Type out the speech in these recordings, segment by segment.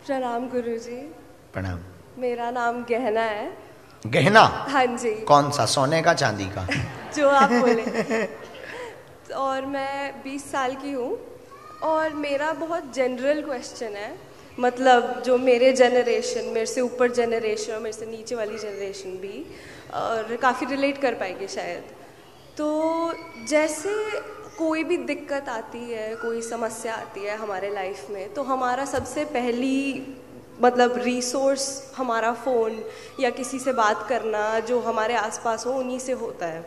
प्रणाम गुरुजी। प्रणाम। मेरा नाम गहना है। गहना? हाँ जी। कौन सा, सोने का चांदी का? जो आप बोले। और मैं 20 साल की हूँ और मेरा बहुत जनरल क्वेश्चन है, मतलब जो मेरे जनरेशन, मेरे से ऊपर जनरेशन और मेरे से नीचे वाली जनरेशन भी और काफ़ी रिलेट कर पाएगी शायद। तो जैसे कोई भी दिक्कत आती है, कोई समस्या आती है हमारे लाइफ में, तो हमारा सबसे पहली मतलब रिसोर्स हमारा फ़ोन या किसी से बात करना जो हमारे आसपास हो उन्हीं से होता है।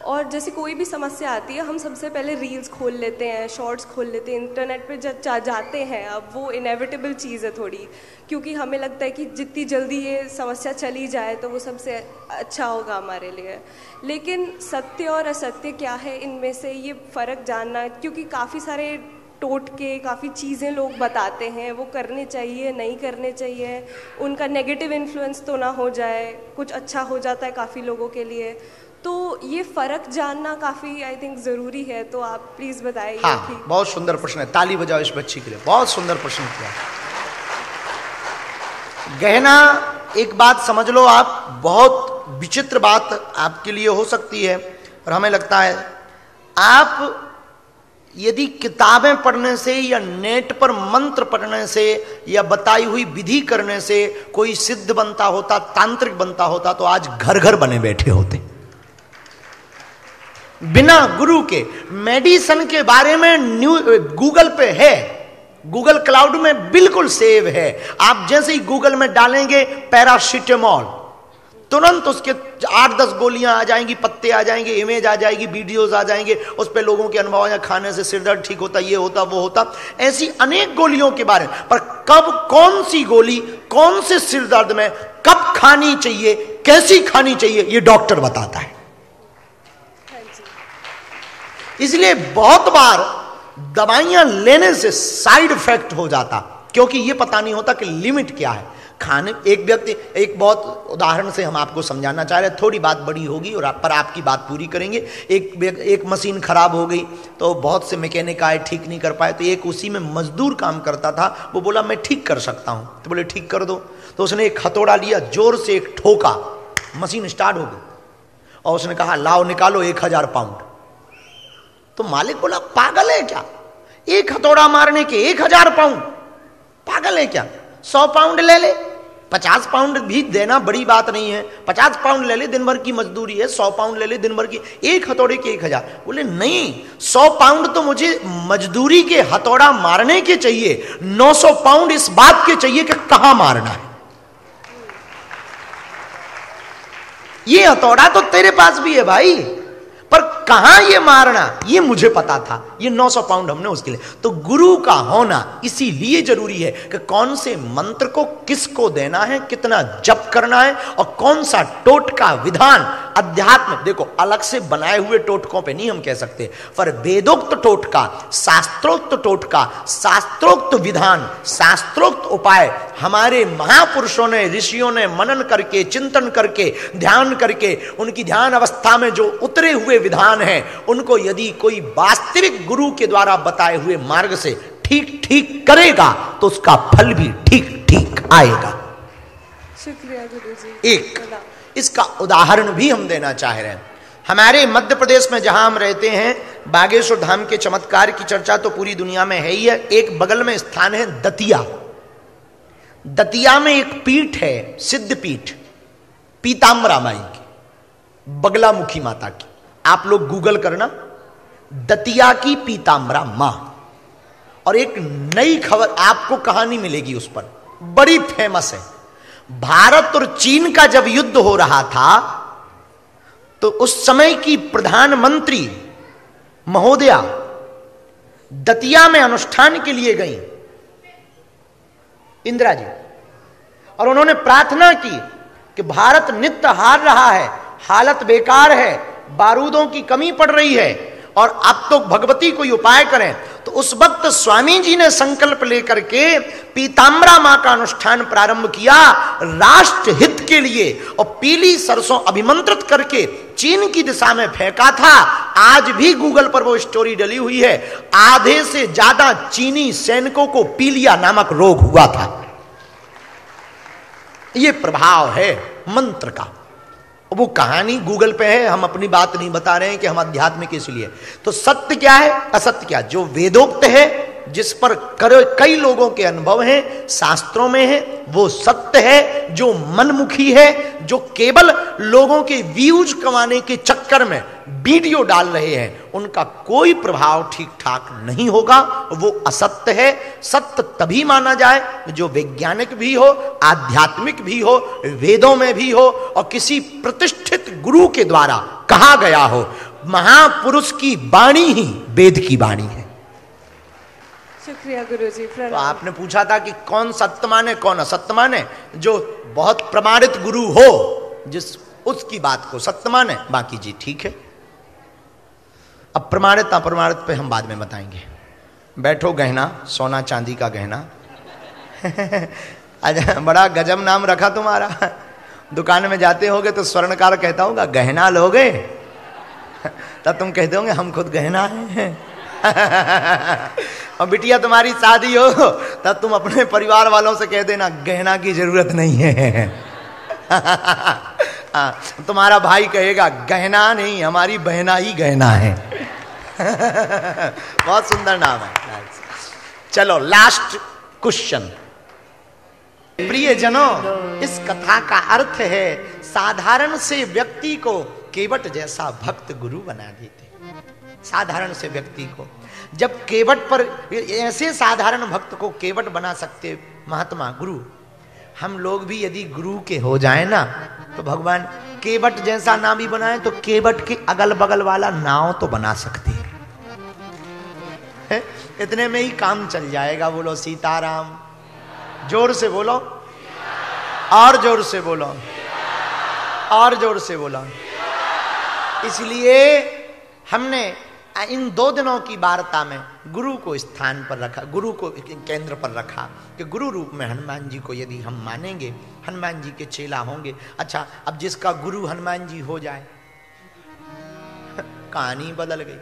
और जैसे कोई भी समस्या आती है हम सबसे पहले रील्स खोल लेते हैं, शॉर्ट्स खोल लेते हैं, इंटरनेट पे जाते हैं। अब वो इनेविटेबल चीज़ है थोड़ी, क्योंकि हमें लगता है कि जितनी जल्दी ये समस्या चली जाए तो वो सबसे अच्छा होगा हमारे लिए। लेकिन सत्य और असत्य क्या है इनमें से ये फ़र्क जानना, क्योंकि काफ़ी सारे टोटके, काफ़ी चीज़ें लोग बताते हैं, वो करने चाहिए नहीं करने चाहिए, उनका नेगेटिव इन्फ्लुएंस तो ना हो जाए, कुछ अच्छा हो जाता है काफ़ी लोगों के लिए। तो ये फ़र्क जानना काफ़ी आई थिंक ज़रूरी है। तो आप प्लीज़ बताइए। हाँ, बहुत सुंदर प्रश्न है, ताली बजाओ इस बच्ची के लिए, बहुत सुंदर प्रश्न किया। गहना, एक बात समझ लो आप, बहुत विचित्र बात आपके लिए हो सकती है और हमें लगता है आप यदि किताबें पढ़ने से या नेट पर मंत्र पढ़ने से या बताई हुई विधि करने से कोई सिद्ध बनता होता, तांत्रिक बनता होता, तो आज घर घर बने बैठे होते बिना गुरु के। मेडिसिन के बारे में गूगल पे है, गूगल क्लाउड में बिल्कुल सेव है। आप जैसे ही गूगल में डालेंगे पैरासिटामोल, तुरंत उसके 8-10 गोलियां आ जाएंगी, पत्ते आ जाएंगे, इमेज आ जाएगी, वीडियोस आ जाएंगे, उस पे लोगों के अनुभव, या खाने से सिरदर्द ठीक होता, ये होता वो होता, ऐसी अनेक गोलियों के बारे में। पर कब कौन सी गोली कौन से सिरदर्द में कब खानी चाहिए, कैसी खानी चाहिए, ये डॉक्टर बताता है। इसलिए बहुत बार दवाइयां लेने से साइड इफेक्ट हो जाता, क्योंकि ये पता नहीं होता कि लिमिट क्या है खाने। एक व्यक्ति, एक बहुत उदाहरण से हम आपको समझाना चाह रहे हैं, थोड़ी बात बड़ी होगी और पर आपकी बात पूरी करेंगे। एक मशीन खराब हो गई तो बहुत से मैकेनिक आए, ठीक नहीं कर पाए, तो एक उसी में मजदूर काम करता था, वो बोला मैं ठीक कर सकता हूं, तो बोले ठीक कर दो। तो उसने एक हथौड़ा लिया, जोर से एक ठोका, मशीन स्टार्ट हो गई और उसने कहा लाओ निकालो 1000 पाउंड। तो मालिक बोला पागल है क्या, एक हथौड़ा मारने के 1000 पाउंड, पागल है क्या, 100 पाउंड ले ले, 50 पाउंड भी देना बड़ी बात नहीं है, 50 पाउंड ले ले, दिन भर की मजदूरी है, 100 पाउंड ले ले दिन भर की, एक हथौड़े के 1000। बोले नहीं, 100 पाउंड तो मुझे मजदूरी के हथौड़ा मारने के चाहिए, 900 पाउंड इस बात के चाहिए कि कहां मारना है। ये हथौड़ा तो तेरे पास भी है भाई, पर कहां ये मारना ये मुझे पता था, ये 900 पाउंड हमने उसके लिए। तो गुरु का होना इसीलिए जरूरी है कि कौन से मंत्र को किसको देना है, कितना जप करना है और कौन सा टोटका विधान। अध्यात्म देखो, अलग से बनाए हुए टोटकों पे नहीं हम कह सकते, पर वेदोक्त टोटका, शास्त्रोक्त टोटका, शास्त्रोक्त विधान, शास्त्रोक्त उपाय हमारे महापुरुषों ने, ऋषियों ने मनन करके, चिंतन करके, ध्यान करके, उनकी ध्यान अवस्था में जो उतरे हुए विधान हैं, उनको यदि कोई वास्तविक गुरु के द्वारा बताए हुए मार्ग से ठीक ठीक करेगा तो उसका फल भी ठीक ठीक आएगा। शुक्रिया गुरुजी। एक इसका उदाहरण भी हम देना चाह रहे हैं। हमारे मध्य प्रदेश में जहां हम रहते हैं, बागेश्वर धाम के चमत्कार की चर्चा तो पूरी दुनिया में है ही है। एक बगल में स्थान है दतिया। दतिया में एक पीठ है, सिद्ध पीठ, पीताम्बरा माई की, बगलामुखी माता की। आप लोग गूगल करना, दतिया की पीताम्बरा मां। और एक नई खबर आपको कहानी मिलेगी उस पर, बड़ी फेमस है। भारत और चीन का जब युद्ध हो रहा था तो उस समय की प्रधानमंत्री महोदया दतिया में अनुष्ठान के लिए गई, इंदिरा जी, और उन्होंने प्रार्थना की कि भारत नित्य हार रहा है, हालत बेकार है, बारूदों की कमी पड़ रही है और अब तो भगवती कोई उपाय करें। तो उस वक्त स्वामी जी ने संकल्प लेकर के पीताम्बरा मां का अनुष्ठान प्रारंभ किया राष्ट्र हित के लिए, और पीली सरसों अभिमंत्रित करके चीन की दिशा में फेंका था। आज भी गूगल पर वो स्टोरी डली हुई है। आधे से ज्यादा चीनी सैनिकों को पीलिया नामक रोग हुआ था। ये प्रभाव है मंत्र का। वो कहानी गूगल पे है, हम अपनी बात नहीं बता रहे हैं कि हम आध्यात्मिक इसलिए। तो सत्य क्या है, असत्य क्या, जो वेदोक्त है, जिस पर कई लोगों के अनुभव हैं, शास्त्रों में है, वो सत्य है। जो मनमुखी है, जो केवल लोगों के व्यूज कमाने के चक्कर में वीडियो डाल रहे हैं, उनका कोई प्रभाव ठीक ठाक नहीं होगा, वो असत्य है। सत्य तभी माना जाए जो वैज्ञानिक भी हो, आध्यात्मिक भी हो, वेदों में भी हो, और किसी प्रतिष्ठित गुरु के द्वारा कहा गया हो। महापुरुष की वाणी ही वेद की वाणी है। शुक्रिया गुरुजी, तो आपने पूछा था कि कौन सत्य माने कौन असत्य माने। जो बहुत प्रमाणित गुरु हो, जिस उसकी बात को सत्य माने, बाकी जी ठीक है। अब प्रमाणित अप्रमाणित पे हम बाद में बताएंगे। बैठो गहना, सोना चांदी का गहना। बड़ा गजब नाम रखा तुम्हारा। दुकान में जाते होगे तो स्वर्णकार कहता होगा गहना लोगे, तब तुम कहते होंगे हम खुद गहना हैं। और बिटिया तुम्हारी शादी हो तब तुम अपने परिवार वालों से कह देना गहना की जरूरत नहीं है। तुम्हारा भाई कहेगा गहना नहीं, हमारी बहना ही गहना है। बहुत सुंदर नाम है। चलो लास्ट क्वेश्चन। प्रिय जनों, इस कथा का अर्थ है साधारण से व्यक्ति को केवट जैसा भक्त गुरु बना देते। साधारण से व्यक्ति को जब केवट पर, ऐसे साधारण भक्त को केवट बना सकते महात्मा गुरु, हम लोग भी यदि गुरु के हो जाए ना, तो भगवान केवट जैसा नाव भी बनाए तो केवट के अगल बगल वाला नाव तो बना सकते हैं। इतने में ही काम चल जाएगा। बोलो सीताराम, जोर से बोलो, और जोर से बोलो, और जोर से बोलो। इसलिए हमने इन 2 दिनों की वार्ता में गुरु को स्थान पर रखा, गुरु को केंद्र पर रखा कि गुरु रूप में हनुमान जी को यदि हम मानेंगे, हनुमान जी के चेला होंगे। अच्छा, अब जिसका गुरु हनुमान जी हो जाए, कहानी बदल गई,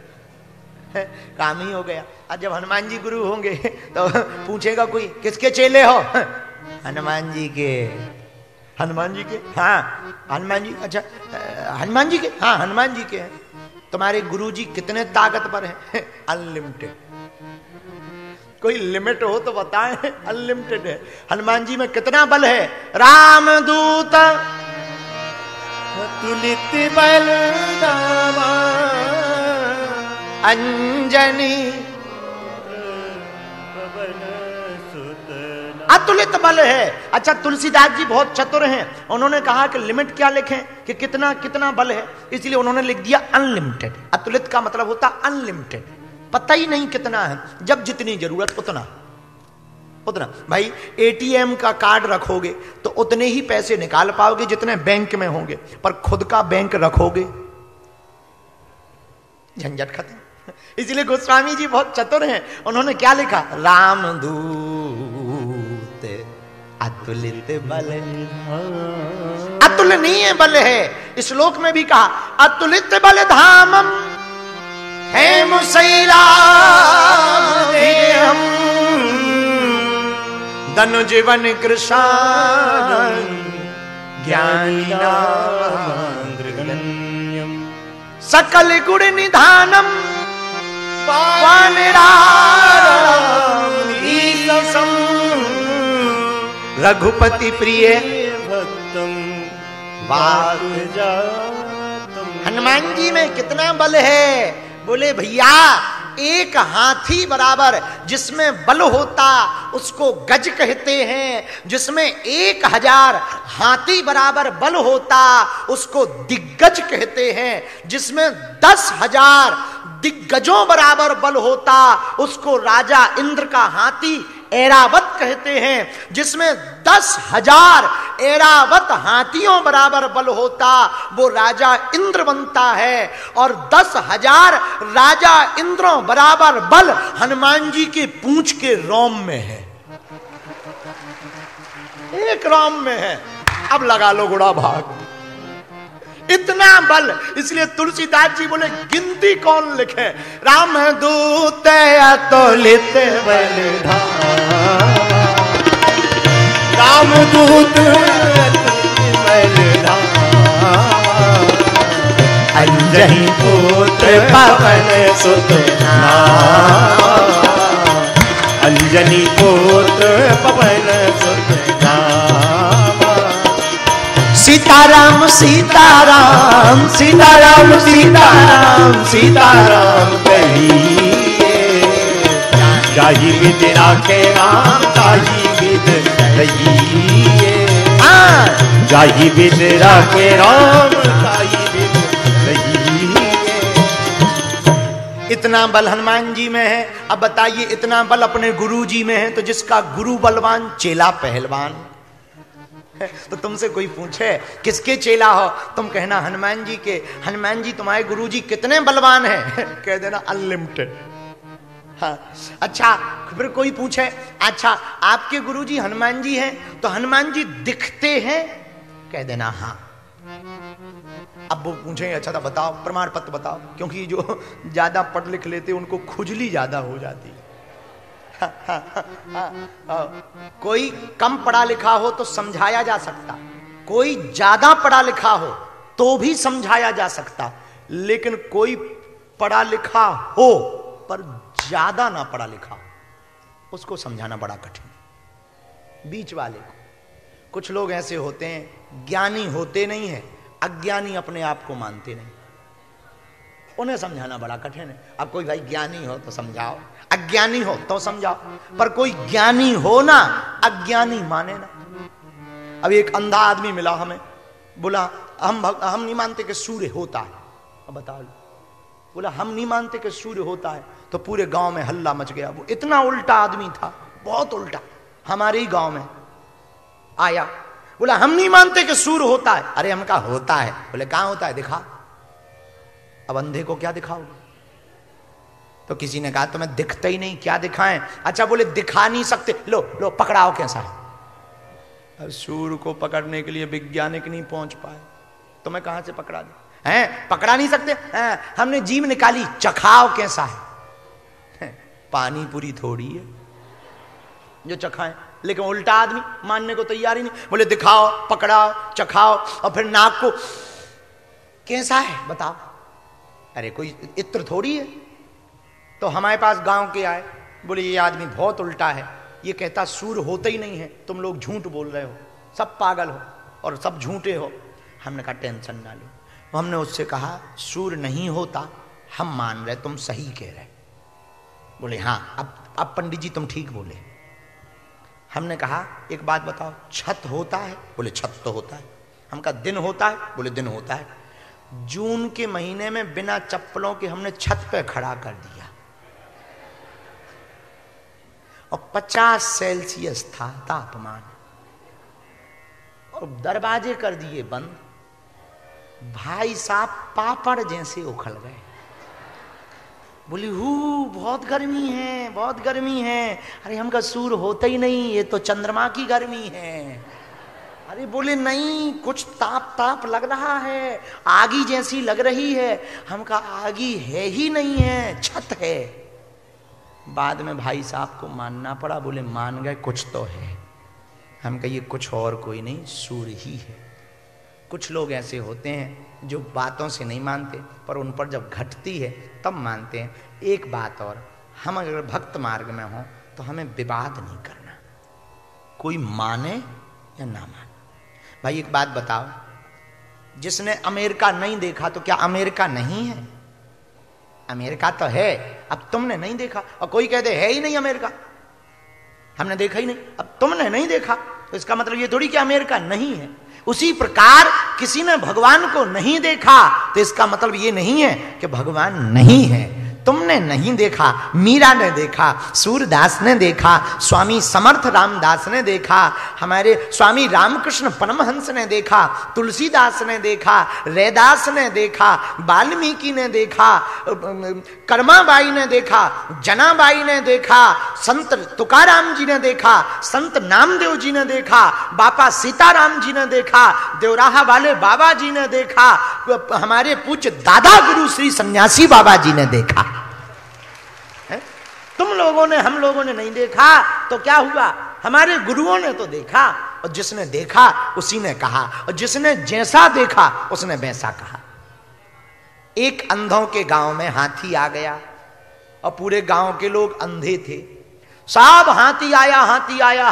काम ही हो गया। और जब हनुमान जी गुरु होंगे तो पूछेगा कोई किसके चेले हो, हनुमान जी के। हनुमान जी के? हाँ हनुमान जी। अच्छा हनुमान जी के? हाँ हनुमान जी के हैं। तुम्हारे गुरुजी कितने ताकतवर हैं? अनलिमिटेड। कोई लिमिट हो तो बताएं। अनलिमिटेड है। हनुमान जी में कितना बल है? रामदूत तुलित बल दामा अंजनी अतुलित बल है। अच्छा तुलसीदास जी बहुत चतुर हैं, उन्होंने कहा कि लिमिट क्या लिखें कि कितना कितना बल है, इसलिए उन्होंने लिख दिया अनलिमिटेड। अतुलित का मतलब होता अनलिमिटेड, पता ही नहीं कितना है, जब जितनी जरूरत उतना उतना। भाई एटीएम का कार्ड रखोगे तो उतने ही पैसे निकाल पाओगे जितने बैंक में होंगे, पर खुद का बैंक रखोगे झंझट खत्म। इसलिए गोस्वामी जी बहुत चतुर हैं, उन्होंने क्या लिखा? रामदूत अतुलित बल। अतुलनीय बल है। श्लोक में भी कहा अतुलित बल धामम है मुसैला देहम धनु जीवन कृशान ज्ञानिनाम सकल गुण निधानम वानराम रघुपति प्रिय भक्तम हनुमान जी में कितना बल है? बोले भैया एक हाथी बराबर जिसमें बल होता उसको गज कहते हैं, जिसमें 1000 हाथी बराबर बल होता उसको दिग्गज कहते हैं, जिसमें 10,000 दिग्गजों बराबर बल होता उसको राजा इंद्र का हाथी ऐरावत कहते हैं, जिसमें 10,000 ऐरावत हाथियों बराबर बल होता वो राजा इंद्र बनता है, और 10,000 राजा इंद्रों बराबर बल हनुमान जी के पूंछ के रोम में है, एक रोम में है। अब लगा लो गुड़ा भाग, इतना बल। इसलिए तुलसीदास जी बोले गिनती कौन लिखे? राम दूत अतुलित बल धाम, राम दूत अंजनी पुत्र पवन सुत नामा, अंजनी पुत्र पवन सुत नामा। सीताराम सीताराम सीताराम सीताराम सीताराम कहिए, जाहि विध राखे राम ताहि विध रहिए, जाहि विध राखे राम ताहि विध रहिए। इतना बल हनुमान जी में है, अब बताइए इतना बल अपने गुरु जी में है, तो जिसका गुरु बलवान चेला पहलवान। तो तुमसे कोई पूछे किसके चेला हो, तुम कहना हनुमान जी के। हनुमान जी तुम्हारे गुरु जी कितने बलवान हैं? कह देना अनलिमिटेड। हाँ, अच्छा फिर कोई पूछे अच्छा आपके गुरुजी हनुमान जी हैं, तो हनुमान जी दिखते हैं? कह देना हाँ। अब वो पूछेंगे अच्छा था बताओ प्रमाण पत्र बताओ, क्योंकि जो ज्यादा पढ़ लिख लेते उनको खुजली ज्यादा हो जाती। कोई कम पढ़ा लिखा हो तो समझाया जा सकता, कोई ज्यादा पढ़ा लिखा हो तो भी समझाया जा सकता, लेकिन कोई पढ़ा लिखा हो पर ज्यादा ना पढ़ा लिखा उसको समझाना बड़ा कठिन। बीच वाले को, कुछ लोग ऐसे होते हैं ज्ञानी होते नहीं है, अज्ञानी अपने आप को मानते नहीं, उन्हें समझाना बड़ा कठिन है। अब कोई भाई ज्ञानी हो तो समझाओ, अज्ञानी हो तो समझाओ, पर कोई ज्ञानी हो ना अज्ञानी माने ना। अब एक अंधा आदमी मिला हमें, बोला हम नहीं मानते कि सूर्य होता है। अब बताओ, बोला हम नहीं मानते कि सूर्य होता है, तो पूरे गांव में हल्ला मच गया। वो इतना उल्टा आदमी था, बहुत उल्टा, हमारे ही गांव में आया, बोला हम नहीं मानते कि सूर्य होता है। अरे हम कहा होता है, बोले कहां होता है दिखा। अब अंधे को क्या दिखाओगे? तो किसी ने कहा तुम्हें दिखता ही नहीं, क्या दिखाएं? अच्छा बोले दिखा नहीं सकते, लो लो पकड़ाओ कैसा है। अब सूर्य को पकड़ने के लिए वैज्ञानिक नहीं पहुंच पाए, तो मैं कहां से पकड़ा दूं? हैं पकड़ा नहीं सकते, हमने जीभ निकाली, चखाओ कैसा है। पानी पूरी थोड़ी है जो चखाएं, लेकिन उल्टा आदमी मानने को तैयार ही नहीं। बोले दिखाओ, पकड़ाओ, चखाओ, और फिर नाक को कैसा है बताओ। अरे कोई इत्र थोड़ी है। तो हमारे पास गांव के आए, बोले ये आदमी बहुत उल्टा है, ये कहता सूर्य होता ही नहीं है, तुम लोग झूठ बोल रहे हो, सब पागल हो और सब झूठे हो। हमने कहा टेंशन ना लो। हमने उससे कहा सूर्य नहीं होता, हम मान रहे, तुम सही कह रहे। बोले हाँ अब पंडित जी तुम ठीक बोले। हमने कहा एक बात बताओ, छत होता है? बोले छत तो होता है। हम कहा दिन होता है? बोले दिन होता है। जून के महीने में बिना चप्पलों के हमने छत पे खड़ा कर दिया और 50 सेल्सियस था तापमान, और दरवाजे कर दिए बंद। भाई साहब पापड़ जैसे उखड़ गए। बोली बहुत गर्मी है, बहुत गर्मी है। अरे हमका सूर्य होता ही नहीं, ये तो चंद्रमा की गर्मी है। अरे बोले नहीं कुछ ताप ताप लग रहा है, आगी जैसी लग रही है। हमका आगी है ही नहीं है, छत है। बाद में भाई साहब को मानना पड़ा, बोले मान गए कुछ तो है। हम कहिए कुछ और कोई नहीं, सूर्य ही है। कुछ लोग ऐसे होते हैं जो बातों से नहीं मानते, पर उन पर जब घटती है तब मानते हैं। एक बात और, हम अगर भक्त मार्ग में हों तो हमें विवाद नहीं करना, कोई माने या ना माने। भाई एक बात बताओ, जिसने अमेरिका नहीं देखा तो क्या अमेरिका नहीं है? अमेरिका तो है, अब तुमने नहीं देखा। और कोई कहते है ही नहीं अमेरिका, हमने देखा ही नहीं, अब तुमने नहीं देखा, तो इसका मतलब ये थोड़ी कि अमेरिका नहीं है। उसी प्रकार किसी ने भगवान को नहीं देखा तो इसका मतलब ये नहीं है कि भगवान नहीं है। तुमने नहीं देखा, मीरा ने देखा, सूरदास ने देखा, स्वामी समर्थ रामदास ने देखा, हमारे स्वामी रामकृष्ण परमहंस ने देखा, तुलसीदास ने देखा, रैदास ने देखा, वाल्मीकि ने देखा, कर्माबाई ने देखा, जनाबाई ने देखा, संत तुकाराम जी ने देखा, संत नामदेव जी ने देखा, बापा सीताराम जी ने देखा, देवराहा वाले बाबा जी ने देखा, हमारे पूज्य दादा गुरु श्री सन्यासी बाबा जी ने देखा। तुम लोगों ने, हम लोगों ने नहीं देखा तो क्या हुआ? हमारे गुरुओं ने तो देखा, और जिसने देखा उसी ने कहा, और जिसने जैसा देखा उसने वैसा कहा। एक अंधों के गांव में हाथी आ गया और पूरे गांव के लोग अंधे थे। सब हाथी आया